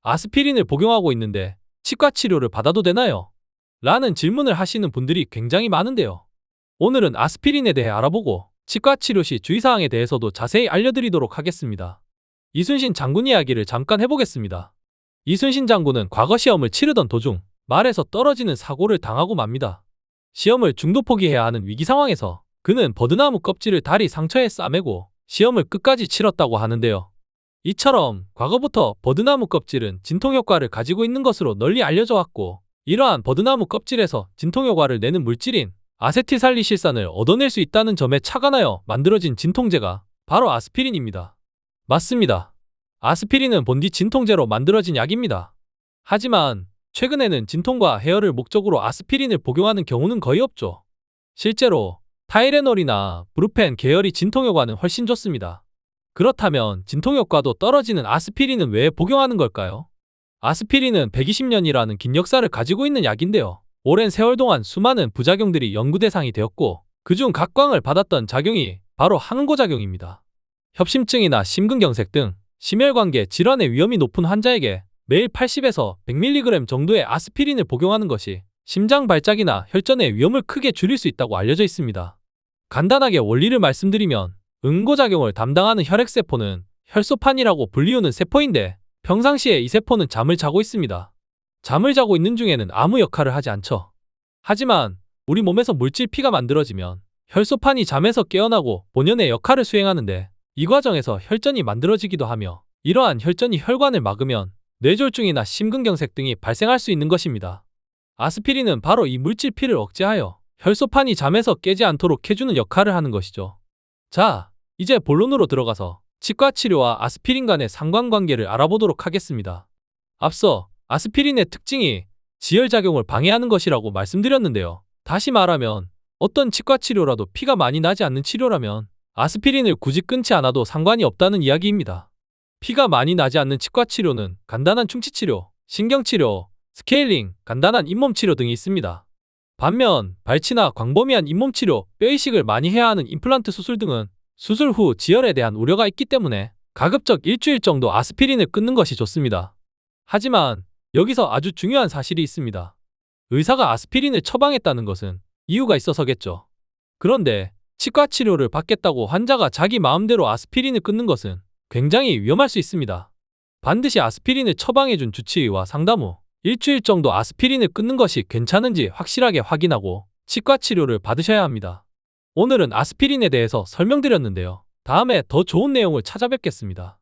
아스피린을 복용하고 있는데 치과 치료를 받아도 되나요? 라는 질문을 하시는 분들이 굉장히 많은데요. 오늘은 아스피린에 대해 알아보고 치과 치료 시 주의사항에 대해서도 자세히 알려드리도록 하겠습니다. 이순신 장군 이야기를 잠깐 해보겠습니다. 이순신 장군은 과거 시험을 치르던 도중 말에서 떨어지는 사고를 당하고 맙니다. 시험을 중도 포기해야 하는 위기 상황에서 그는 버드나무 껍질을 다리 상처에 싸매고 시험을 끝까지 치렀다고 하는데요. 이처럼 과거부터 버드나무 껍질은 진통 효과를 가지고 있는 것으로 널리 알려져 왔고, 이러한 버드나무 껍질에서 진통 효과를 내는 물질인 아세틸살리실산을 얻어낼 수 있다는 점에 착안하여 만들어진 진통제가 바로 아스피린입니다. 맞습니다. 아스피린은 본디 진통제로 만들어진 약입니다. 하지만 최근에는 진통과 해열을 목적으로 아스피린을 복용하는 경우는 거의 없죠. 실제로 타이레놀이나 브루펜 계열이 진통 효과는 훨씬 좋습니다. 그렇다면 진통 효과도 떨어지는 아스피린은 왜 복용하는 걸까요? 아스피린은 120년이라는 긴 역사를 가지고 있는 약인데요. 오랜 세월 동안 수많은 부작용들이 연구 대상이 되었고, 그중 각광을 받았던 작용이 바로 항응고작용입니다. 협심증이나 심근경색 등 심혈관계 질환의 위험이 높은 환자에게 매일 80에서 100mg 정도의 아스피린을 복용하는 것이 심장 발작이나 혈전의 위험을 크게 줄일 수 있다고 알려져 있습니다. 간단하게 원리를 말씀드리면, 응고작용을 담당하는 혈액세포는 혈소판이라고 불리우는 세포인데, 평상시에 이 세포는 잠을 자고 있습니다. 잠을 자고 있는 중에는 아무 역할을 하지 않죠. 하지만 우리 몸에서 물질 P가 만들어지면 혈소판이 잠에서 깨어나고 본연의 역할을 수행하는데, 이 과정에서 혈전이 만들어지기도 하며, 이러한 혈전이 혈관을 막으면 뇌졸중이나 심근경색 등이 발생할 수 있는 것입니다. 아스피린은 바로 이 물질 P를 억제하여 혈소판이 잠에서 깨지 않도록 해주는 역할을 하는 것이죠. 자, 이제 본론으로 들어가서 치과 치료와 아스피린 간의 상관관계를 알아보도록 하겠습니다. 앞서 아스피린의 특징이 지혈작용을 방해하는 것이라고 말씀드렸는데요. 다시 말하면 어떤 치과 치료라도 피가 많이 나지 않는 치료라면 아스피린을 굳이 끊지 않아도 상관이 없다는 이야기입니다. 피가 많이 나지 않는 치과 치료는 간단한 충치치료, 신경치료, 스케일링, 간단한 잇몸치료 등이 있습니다. 반면 발치나 광범위한 잇몸치료, 뼈이식을 많이 해야 하는 임플란트 수술 등은 수술 후 지혈에 대한 우려가 있기 때문에 가급적 일주일 정도 아스피린을 끊는 것이 좋습니다. 하지만 여기서 아주 중요한 사실이 있습니다. 의사가 아스피린을 처방했다는 것은 이유가 있어서겠죠. 그런데 치과 치료를 받겠다고 환자가 자기 마음대로 아스피린을 끊는 것은 굉장히 위험할 수 있습니다. 반드시 아스피린을 처방해준 주치의와 상담 후 일주일 정도 아스피린을 끊는 것이 괜찮은지 확실하게 확인하고 치과 치료를 받으셔야 합니다. 오늘은 아스피린에 대해서 설명드렸는데요. 다음에 더 좋은 내용을 찾아뵙겠습니다.